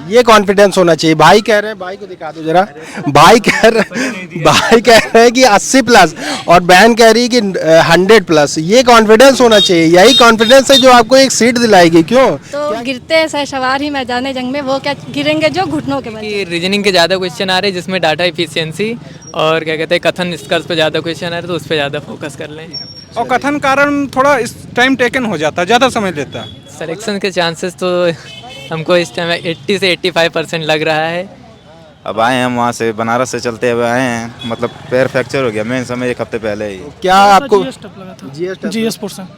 ये कॉन्फिडेंस होना चाहिए। भाई कह रहे हैं, भाई को दिखा दो जरा। भाई कह रहे हैं कि 80 प्लस और बहन कह रही है कि 100 प्लस। ये कॉन्फिडेंस होना चाहिए, यही कॉन्फिडेंस है जो आपको एक सीट दिलाएगी। क्यों? तो गिरते हैं सवार ही मैदान जंग में, वो क्या गिरेंगे जो घुटनों के बल। कि रीजनिंग के ज़्यादा क्वेश्चन आ रहे हैं जिसमें डाटा इफिशियंसी और क्या कहते हैं कथन निष्कर्ष पे ज़्यादा क्वेश्चन आ रहे हैं, तो उस पर ज़्यादा फोकस कर लें। और कथन कारण थोड़ा इस टाइम टेकन हो जाता है, ज़्यादा समय लेता है। सिलेक्शन के चांसेस तो हमको इस टाइम 80 से 85% लग रहा है। अब आए हैं हम वहाँ से, बनारस से चलते हुए आए हैं, मतलब पैर फ्रैक्चर हो गया मेन समय 1 हफ्ते पहले ही। क्या आपको जीएस पोर्शन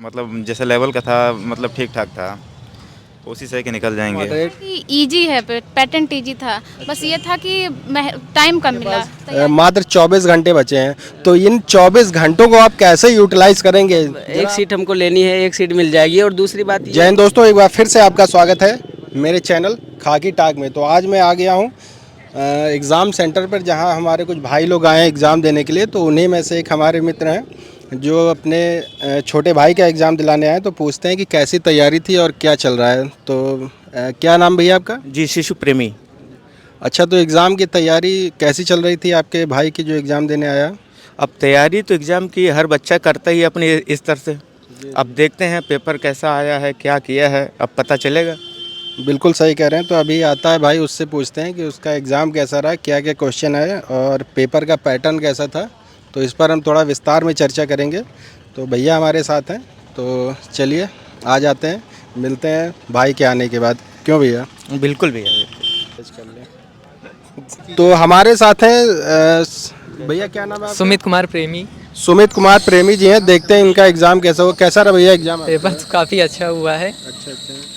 मतलब जैसे लेवल का था, मतलब ठीक ठाक था, उसी से कि निकल जाएंगे। इजी है, पैटर्न इजी था, बस ये था कि टाइम कम मिला। मात्र 24 घंटे बचे हैं, तो इन 24 घंटों को आप कैसे यूटिलाइज करेंगे? एक सीट हमको लेनी है, एक सीट मिल जाएगी। और दूसरी बात, जय हिंद दोस्तों, एक बार फिर से आपका स्वागत है मेरे चैनल खाकी टाक में। तो आज मैं आ गया हूँ एग्ज़ाम सेंटर पर, जहाँ हमारे कुछ भाई लोग आए हैं एग्ज़ाम देने के लिए। तो उन्हीं में से एक हमारे मित्र हैं जो अपने छोटे भाई का एग्ज़ाम दिलाने आए। तो पूछते हैं कि कैसी तैयारी थी और क्या चल रहा है। तो क्या नाम भैया आपका? जी शिशु प्रेमी। अच्छा, तो एग्ज़ाम की तैयारी कैसी चल रही थी आपके भाई की जो एग्ज़ाम देने आया? अब तैयारी तो एग्ज़ाम की हर बच्चा करता ही अपने स्तर से। अब देखते हैं पेपर कैसा आया है, क्या किया है, अब पता चलेगा। बिल्कुल सही कह रहे हैं। तो अभी आता है भाई, उससे पूछते हैं कि उसका एग्ज़ाम कैसा रहा, क्या क्या क्वेश्चन आए और पेपर का पैटर्न कैसा था। तो इस पर हम थोड़ा विस्तार में चर्चा करेंगे। तो भैया हमारे साथ हैं, तो चलिए आ जाते हैं, मिलते हैं भाई के आने के बाद। क्यों भैया? बिल्कुल भैया। तो हमारे साथ हैं भैया, क्या नाम है आपका? सुमित कुमार प्रेमी। सुमित कुमार प्रेमी जी हैं। देखते हैं इनका एग्ज़ाम कैसा हुआ। कैसा रहा भैया एग्ज़ाम? पेपर तो काफ़ी अच्छा हुआ है।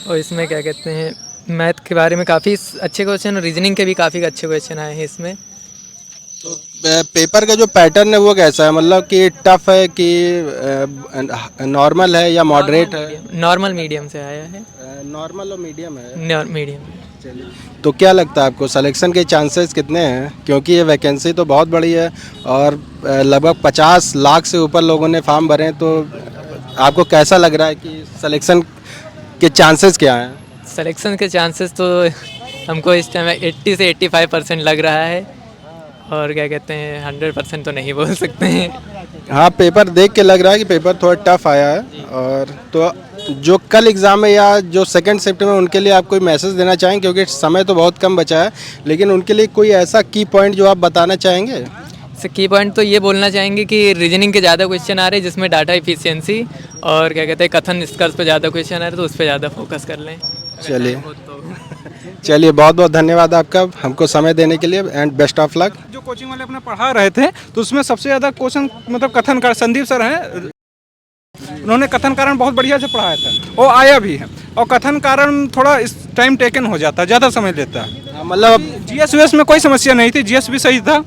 और इसमें क्या कहते हैं मैथ के बारे में काफ़ी अच्छे क्वेश्चन और रीजनिंग के भी काफ़ी अच्छे क्वेश्चन आए हैं इसमें। तो पेपर का जो पैटर्न है वो कैसा है? मतलब कि टफ है कि नॉर्मल है या मॉडरेट है? नॉर्मल मीडियम से आया है। नॉर्मल और मीडियम है। मीडियम। चलिए, तो क्या लगता है आपको सिलेक्शन के चांसेस कितने हैं? क्योंकि ये वैकेंसी तो बहुत बड़ी है और लगभग 50 लाख से ऊपर लोगों ने फॉर्म भरे हैं। तो आपको कैसा लग रहा है कि सिलेक्शन के चांसेस क्या हैं? सिलेक्शन के चांसेस तो हमको इस टाइम 80 से 85% लग रहा है। और क्या कहते हैं 100% तो नहीं बोल सकते हैं। हाँ, पेपर देख के लग रहा है कि पेपर थोड़ा टफ आया है। और तो जो कल एग्ज़ाम है या जो सेकंड शिफ्ट में, उनके लिए आप कोई मैसेज देना चाहेंगे? क्योंकि समय तो बहुत कम बचा है, लेकिन उनके लिए कोई ऐसा की पॉइंट जो आप बताना चाहेंगे? की पॉइंट तो ये बोलना चाहेंगे कि रीजनिंग के ज़्यादा क्वेश्चन आ रहे हैं जिसमें डाटा इफिशियंसी और क्या कहते हैं कथन निष्कर्ष पे ज़्यादा क्वेश्चन आ रहे हैं, तो उस पर ज़्यादा फोकस कर लें। चलिए बहुत बहुत धन्यवाद आपका हमको समय देने के लिए, एंड बेस्ट ऑफ लक। जो कोचिंग वाले अपना पढ़ा रहे थे तो उसमें सबसे ज़्यादा क्वेश्चन मतलब कथन कारण, संदीप सर हैं, उन्होंने कथन कारण बहुत बढ़िया से पढ़ाया था, वो आया भी है। और कथन कारण थोड़ा इस टाइम टेकन हो जाता है, ज़्यादा समय लेता है। मतलब जीएस में कोई समस्या नहीं थी, जीएस भी सही था।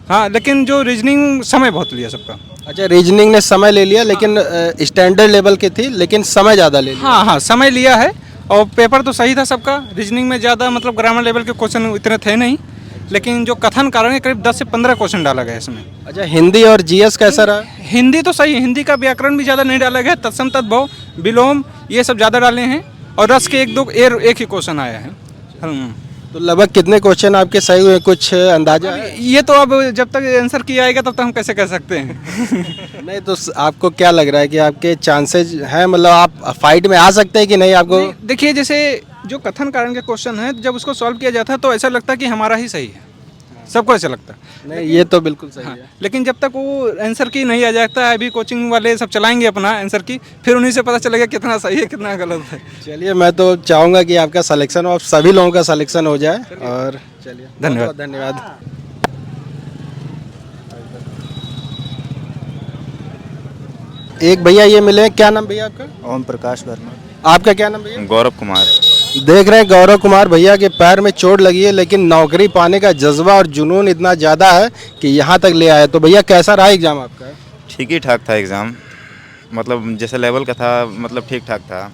हाँ, लेकिन जो रीजनिंग समय बहुत लिया सबका। अच्छा, रीजनिंग ने समय ले लिया, लेकिन स्टैंडर्ड लेवल की थी, लेकिन समय ज़्यादा ले लिया। हाँ, समय लिया है। और पेपर तो सही था सबका। रीजनिंग में ज़्यादा मतलब ग्रामर लेवल के क्वेश्चन इतने थे नहीं, लेकिन जो कथन कारण है करीब 10 से 15 क्वेश्चन डाला गया इसमें। अच्छा, हिंदी और जीएस कैसा रहा? हिंदी तो सही है, हिंदी का व्याकरण भी ज़्यादा नहीं डाला गया, तत्सम तद्भव विलोम ये सब ज़्यादा डाले हैं। और रस के एक ही क्वेश्चन आया है। तो लगभग कितने क्वेश्चन आपके सही हुए, कुछ अंदाजा है? ये तो अब जब तक आंसर किया आएगा तब तक हम कैसे कह सकते हैं। नहीं, तो आपको क्या लग रहा है कि आपके चांसेस हैं, मतलब आप फाइट में आ सकते हैं कि नहीं? आपको देखिए, जैसे जो कथन कारण के क्वेश्चन है, जब उसको सॉल्व किया जाता है तो ऐसा लगता है कि हमारा ही सही है, सबको ऐसा लगता है। नहीं, ये तो बिल्कुल सही है। लेकिन जब तक वो आंसर की नहीं आ जाता है, अभी कोचिंग वाले सब चलाएंगे अपना आंसर की, फिर उन्हीं से पता चलेगा कितना सही है कितना गलत है। चलिए, मैं तो चाहूँगा कि आपका सिलेक्शन हो, आप सभी लोगों का सिलेक्शन हो जाए। और चलिए, धन्यवाद। धन्यवाद। एक भैया ये मिले हैं, क्या नाम भैया आपका? ओम प्रकाश वर्मा। आपका क्या नाम भैया? गौरव कुमार। देख रहे हैं गौरव कुमार भैया के पैर में चोट लगी है, लेकिन नौकरी पाने का जज्बा और जुनून इतना ज़्यादा है कि यहाँ तक ले आए। तो भैया कैसा रहा एग्ज़ाम आपका? ठीक ही ठाक था एग्ज़ाम, मतलब जैसे लेवल का था, मतलब ठीक ठाक था,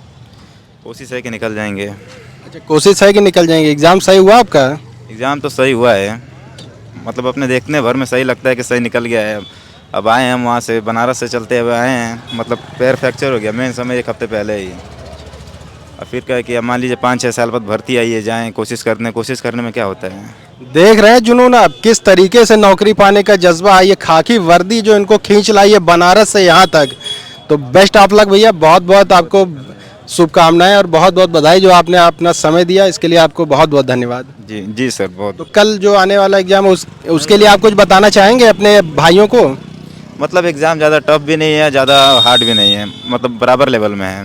उसी से कि निकल जाएंगे। अच्छा, कोशिश है कि निकल जाएंगे। एग्ज़ाम सही हुआ आपका? एग्ज़ाम तो सही हुआ है, मतलब अपने देखने भर में सही लगता है कि सही निकल गया है। अब आए हैं हम वहाँ से, बनारस से चलते हुए आए हैं, मतलब पैर फ्रैक्चर हो गया मेन समय 1 हफ्ते पहले ही। और फिर क्या है कि अब मान लीजिए 5-6 साल बाद भर्ती आइए जाएँ कोशिश करने में क्या होता है। देख रहे हैं जुनून आप किस तरीके से नौकरी पाने का जज्बा है, ये खाकी वर्दी जो इनको खींच लाई है बनारस से यहाँ तक। तो बेस्ट ऑफ लक भैया, बहुत बहुत आपको शुभकामनाएं और बहुत बहुत बधाई जो आपने अपना समय दिया, इसके लिए आपको बहुत बहुत धन्यवाद। जी जी सर, बहुत। तो कल जो आने वाला एग्जाम उसके लिए आप कुछ बताना चाहेंगे अपने भाइयों को? मतलब एग्ज़ाम ज़्यादा टफ भी नहीं है, ज़्यादा हार्ड भी नहीं है, मतलब बराबर लेवल में है।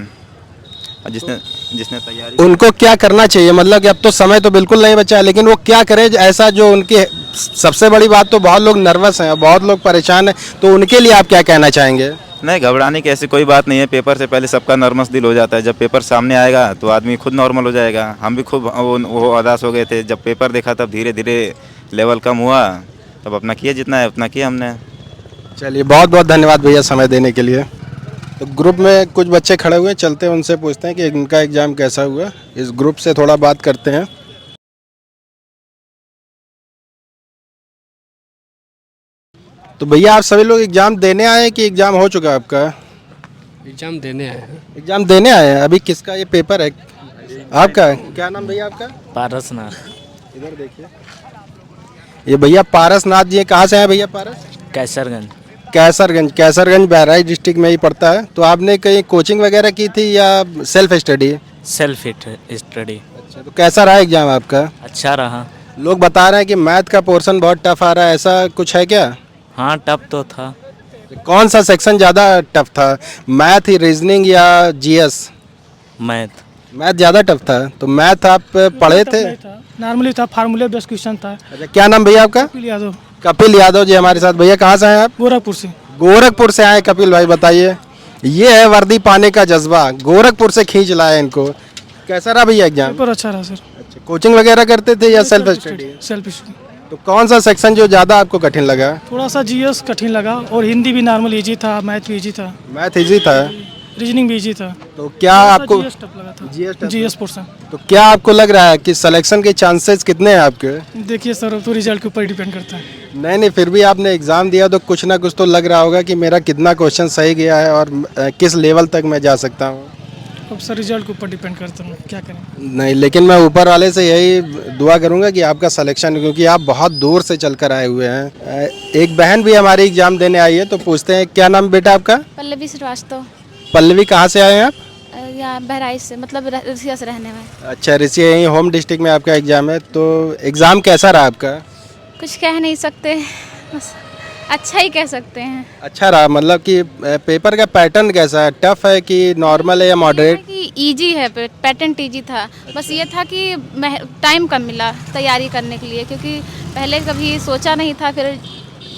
और जिसने जिसने तैयारी उनको क्या करना चाहिए, मतलब कि अब तो समय तो बिल्कुल नहीं बचा है, लेकिन वो क्या करें ऐसा जो उनकी सबसे बड़ी बात, तो बहुत लोग नर्वस हैं, बहुत लोग परेशान हैं, तो उनके लिए आप क्या कहना चाहेंगे? नहीं, घबराने की ऐसी कोई बात नहीं है। पेपर से पहले सबका नर्वस दिल हो जाता है, जब पेपर सामने आएगा तो आदमी खुद नॉर्मल हो जाएगा। हम भी खूब वो उदास हो गए थे जब पेपर देखा, तब धीरे धीरे लेवल कम हुआ, तब अपना किया, जितना है उतना किया हमने। चलिए बहुत बहुत धन्यवाद भैया समय देने के लिए। तो ग्रुप में कुछ बच्चे खड़े हुए हैं, चलते हैं उनसे पूछते हैं कि इनका एग्ज़ाम कैसा हुआ। इस ग्रुप से थोड़ा बात करते हैं। तो भैया आप सभी लोग एग्ज़ाम देने आए हैं कि एग्ज़ाम हो चुका है आपका? एग्जाम देने आए हैं। एग्ज़ाम देने आए हैं। अभी किसका ये पेपर है आपका? क्या नाम भैया आपका? पारसनाथ। इधर देखिए, ये भैया पारसनाथ जी हैं। कहाँ से हैं भैया पारस? कैसरगंज। कैसरगंज बहराइच डिस्ट्रिक्ट में ही पड़ता है। तो आपने कहीं कोचिंग वगैरह की थी या सेल्फ स्टडी? Self study. अच्छा, तो कैसा रहा एग्ज़ाम आपका? अच्छा रहा। लोग बता रहे हैं कि मैथ का पोर्शन बहुत टफ आ रहा है, ऐसा कुछ है क्या? हाँ, टफ तो था। कौन सा सेक्शन ज़्यादा टफ था, मैथ, रीजनिंग या जीएस? मैथ। मैथ ज़्यादा टफ था। तो मैथ आप पढ़े थे? नॉर्मली था, फार्मूले बेस्ड क्वेश्चन था। अच्छा, क्या नाम भैया आपका? कपिल यादव, कपिल यादव जी हमारे साथ। भैया कहाँ से हैं आप? गोरखपुर से। गोरखपुर से आए कपिल भाई, बताइए। ये है वर्दी पाने का जज्बा, गोरखपुर से खींच लाया इनको। कैसा रहा भैया एग्जाम? पेपर अच्छा रहा सर। अच्छा, कोचिंग वगैरह करते थे या सेल्फ स्टडी? Self study. तो कौन सा सेक्शन जो ज़्यादा आपको कठिन लगा? थोड़ा सा जीएस कठिन लगा और हिंदी भी नॉर्मल इजी था, मैथ भी इजी था, मैथ इजी था। रीजनिंग भी इजी था। तो क्या आपको जीएस टफ लगा था। GS tough GS portion. तो क्या आपको लग रहा है कि सिलेक्शन के चांसेस कितने हैं आपके? देखिए सर, अब तो रिजल्ट के ऊपर डिपेंड करता है। नहीं, फिर भी आपने एग्ज़ाम दिया तो कुछ ना कुछ तो लग रहा होगा कि मेरा कितना क्वेश्चन सही गया है और किस लेवल तक मैं जा सकता हूँ। अब सर रिजल्ट के ऊपर डिपेंड करता है, क्या करें। नहीं, लेकिन मैं ऊपर वाले से यही दुआ करूंगा कि आपका सिलेक्शन, क्योंकि आप बहुत दूर से चल कर आए हुए हैं। एक बहन भी हमारी एग्ज़ाम देने आई है, तो पूछते हैं क्या नाम बेटा आपका? पल्लवी श्रीवास्तव। पल्लवी, कहाँ से आए हैं आप? यहाँ बहराइच से, मतलब रसिया से रहने में। अच्छा, ऋषि यहीं होम डिस्ट्रिक्ट में आपका एग्ज़ाम है। तो एग्ज़ाम कैसा रहा आपका? कुछ कह नहीं सकते, बस अच्छा ही कह सकते हैं। अच्छा रहा, मतलब कि पेपर का पैटर्न कैसा है, टफ है कि नॉर्मल है या मॉडरेट? कि इजी है, पैटर्न इजी था। बस ये था कि टाइम कम मिला तैयारी करने के लिए, क्योंकि पहले कभी सोचा नहीं था। फिर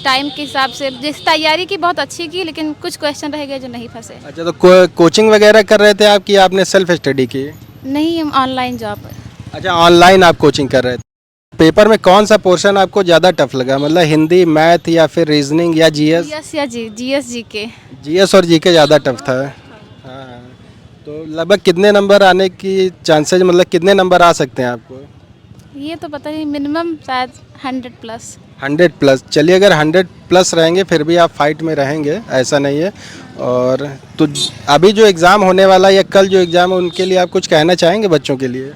टाइम के हिसाब से जिस तैयारी की बहुत अच्छी की, लेकिन कुछ क्वेश्चन रह गए जो नहीं फंसे। अच्छा, तो कोचिंग वगैरह कर रहे थे आप कि आपने सेल्फ स्टडी की? नहीं, हम ऑनलाइन जॉब। अच्छा, ऑनलाइन आप कोचिंग कर रहे थे। पेपर में कौन सा पोर्शन आपको ज़्यादा टफ लगा, मतलब हिंदी, मैथ या फिर रीजनिंग या जीएस? GS GK. जीएस और जीके ज़्यादा टफ था। हाँ, तो लगभग कितने नंबर आने की चांसेस, मतलब कितने नंबर आ सकते हैं आपको? ये तो पता नहीं, मिनिमम शायद 100+। 100+। चलिए, अगर 100+ रहेंगे फिर भी आप फाइट में रहेंगे, ऐसा नहीं है। और तो अभी जो एग्ज़ाम होने वाला है या कल जो एग्ज़ाम है, उनके लिए आप कुछ कहना चाहेंगे बच्चों के लिए?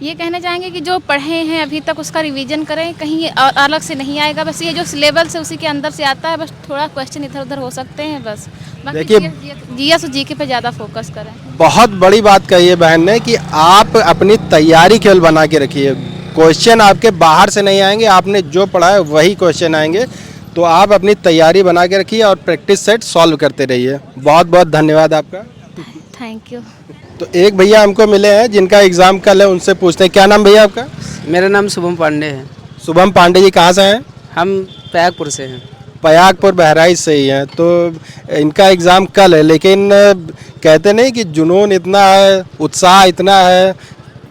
ये कहना चाहेंगे कि जो पढ़े हैं अभी तक उसका रिवीजन करें, कहीं और अलग से नहीं आएगा। बस ये जो सिलेबस से उसी के अंदर से आता है, बस थोड़ा क्वेश्चन इधर उधर हो सकते हैं बस। देखिए, जीएस और जीके पे ज़्यादा फोकस करें। बहुत बड़ी बात कही है बहन ने कि आप अपनी तैयारी केवल बना के रखिए। क्वेश्चन आपके बाहर से नहीं आएंगे, आपने जो पढ़ा है वही क्वेश्चन आएंगे। तो आप अपनी तैयारी बना के रखिए और प्रैक्टिस सेट सॉल्व करते रहिए। बहुत बहुत धन्यवाद आपका। Thank you. तो एक भैया हमको मिले हैं जिनका एग्ज़ाम कल है, उनसे पूछते हैं क्या नाम भैया आपका? मेरा नाम शुभम पांडे है। शुभम पांडे जी, कहाँ से हैं? हम प्रयागपुर से हैं। प्रयागपुर बहराइच से ही हैं। तो इनका एग्ज़ाम कल है, लेकिन कहते नहीं कि जुनून इतना है, उत्साह इतना है,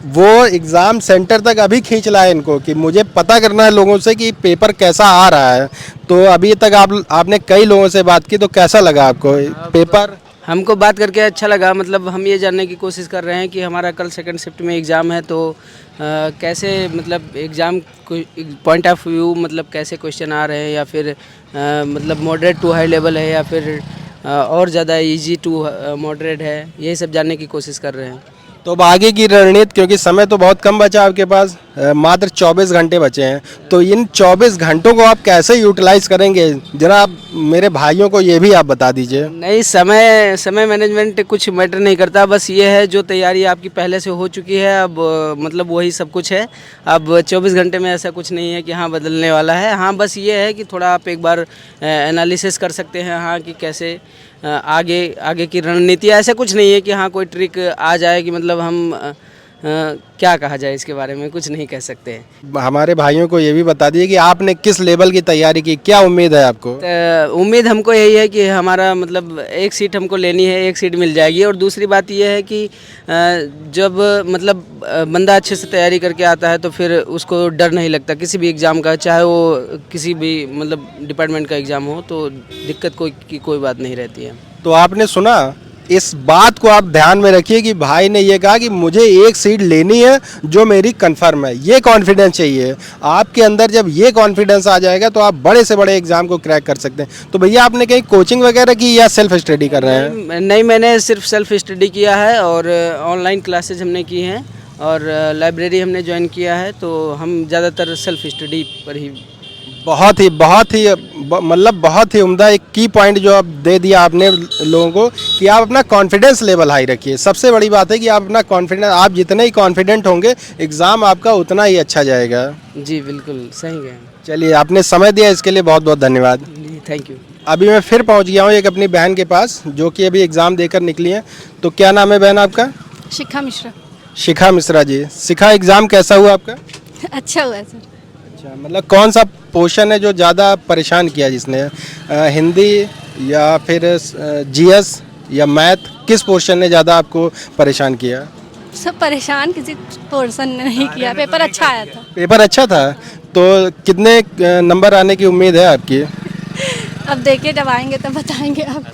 वो एग्ज़ाम सेंटर तक अभी खींच लाए इनको कि मुझे पता करना है लोगों से कि पेपर कैसा आ रहा है। तो अभी तक आपने कई लोगों से बात की, तो कैसा लगा आपको पेपर? हमको बात करके अच्छा लगा। मतलब हम ये जानने की कोशिश कर रहे हैं कि हमारा कल सेकंड शिफ्ट में एग्ज़ाम है, तो कैसे, मतलब एग्ज़ाम पॉइंट ऑफ व्यू, मतलब कैसे क्वेश्चन आ रहे हैं, या फिर मतलब मॉडरेट टू हाई लेवल है, या फिर और ज़्यादा इजी टू मॉडरेट है, यही सब जानने की कोशिश कर रहे हैं। तो अब आगे की रणनीति, क्योंकि समय तो बहुत कम बचा आपके पास, मात्र 24 घंटे बचे हैं, तो इन 24 घंटों को आप कैसे यूटिलाइज करेंगे, जरा आप मेरे भाइयों को ये भी आप बता दीजिए। नहीं, समय मैनेजमेंट कुछ मैटर नहीं करता, बस ये है जो तैयारी आपकी पहले से हो चुकी है, अब मतलब वही सब कुछ है। अब 24 घंटे में ऐसा कुछ नहीं है कि हाँ बदलने वाला है। हाँ, बस ये है कि थोड़ा आप एक बार एनालिसिस कर सकते हैं, हाँ, कि कैसे आगे की रणनीति। ऐसा कुछ नहीं है कि हाँ कोई ट्रिक आ जाए कि मतलब हम क्या कहा जाए इसके बारे में, कुछ नहीं कह सकते हैं। हमारे भाइयों को ये भी बता दीजिए कि आपने किस लेवल की तैयारी की, क्या उम्मीद है आपको? उम्मीद हमको यही है कि हमारा मतलब एक सीट हमको लेनी है, एक सीट मिल जाएगी। और दूसरी बात ये है कि जब मतलब बंदा अच्छे से तैयारी करके आता है तो फिर उसको डर नहीं लगता किसी भी एग्ज़ाम का, चाहे वो किसी भी मतलब डिपार्टमेंट का एग्ज़ाम हो, तो दिक्कत कोई बात नहीं रहती है। तो आपने सुना, इस बात को आप ध्यान में रखिए कि भाई ने ये कहा कि मुझे एक सीट लेनी है जो मेरी कंफर्म है। ये कॉन्फिडेंस चाहिए आपके अंदर। जब ये कॉन्फिडेंस आ जाएगा तो आप बड़े से बड़े एग्जाम को क्रैक कर सकते हैं। तो भैया आपने कहीं कोचिंग वगैरह की या सेल्फ स्टडी कर रहे हैं? नहीं, मैंने सिर्फ सेल्फ स्टडी किया है और ऑनलाइन क्लासेज हमने की हैं और लाइब्रेरी हमने ज्वाइन किया है, तो हम ज़्यादातर सेल्फ स्टडी पर ही। बहुत ही मतलब बहुत ही उम्दा एक की पॉइंट जो आप दे दिया आपने लोगों को कि आप अपना कॉन्फिडेंस लेवल हाई रखिए। सबसे बड़ी बात है कि आप अपना कॉन्फिडेंस, आप जितने ही कॉन्फिडेंट होंगे एग्ज़ाम आपका उतना ही अच्छा जाएगा। जी बिल्कुल सही है। चलिए, आपने समय दिया इसके लिए बहुत बहुत धन्यवाद। Thank you. अभी मैं फिर पहुंच गया हूं एक अपनी बहन के पास जो कि अभी एग्ज़ाम देकर निकली हैं। तो क्या नाम है बहन आपका? शिखा मिश्रा। शिखा मिश्रा जी। शिखा, एग्ज़ाम कैसा हुआ आपका? अच्छा हुआ है सर। अच्छा, मतलब कौन सा पोर्शन है जो ज़्यादा परेशान किया जिसने? हिंदी या फिर जीएस या मैथ, किस पोर्शन ने ज़्यादा आपको परेशान किया? सब परेशान किसी पोर्शन ने नहीं किया, पेपर अच्छा आया था। पेपर अच्छा था, तो कितने नंबर आने की उम्मीद है आपकी? अब देखिए जब आएंगे तब बताएंगे आप।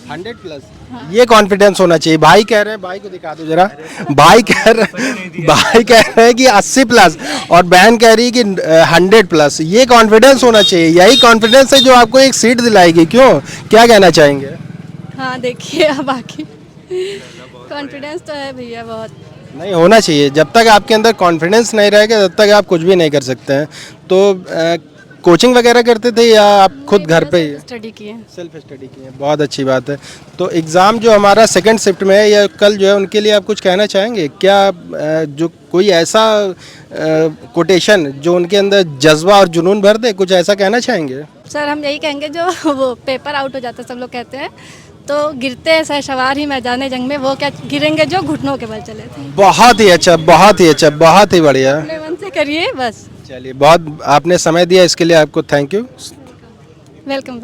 100+। ये कॉन्फिडेंस होना चाहिए। भाई कह रहे हैं, भाई को दिखा दो जरा। भाई कह रहे हैं कि 80+ और बहन कह रही है कि 100+। ये कॉन्फिडेंस होना चाहिए। यही कॉन्फिडेंस है जो आपको एक सीट दिलाएगी। क्यों, क्या कहना चाहेंगे? हाँ देखिए अब बाकी कॉन्फिडेंस तो है भैया बहुत। नहीं, होना चाहिए। जब तक आपके अंदर कॉन्फिडेंस नहीं रहेगा तब तक आप कुछ भी नहीं कर सकते हैं। तो कोचिंग वगैरह करते थे या आप खुद घर पे ही स्टडी किए? सेल्फ स्टडी किए, बहुत अच्छी बात है। तो एग्ज़ाम जो हमारा सेकंड शिफ्ट में है या कल जो है, उनके लिए आप कुछ कहना चाहेंगे क्या? जो कोई ऐसा कोटेशन जो उनके अंदर जज्बा और जुनून भर दे, कुछ ऐसा कहना चाहेंगे? सर हम यही कहेंगे जो वो पेपर आउट हो जाता है, सब लोग कहते हैं तो गिरते हैं सहसवार ही मैदान जंग में, वो क्या गिरेंगे जो घुटनों के बल चले थे। बहुत ही अच्छा, बहुत ही अच्छा, बहुत ही बढ़िया। अपने मन से करिए बस। चलिए, बहुत आपने समय दिया इसके लिए आपको थैंक यू। वेलकम।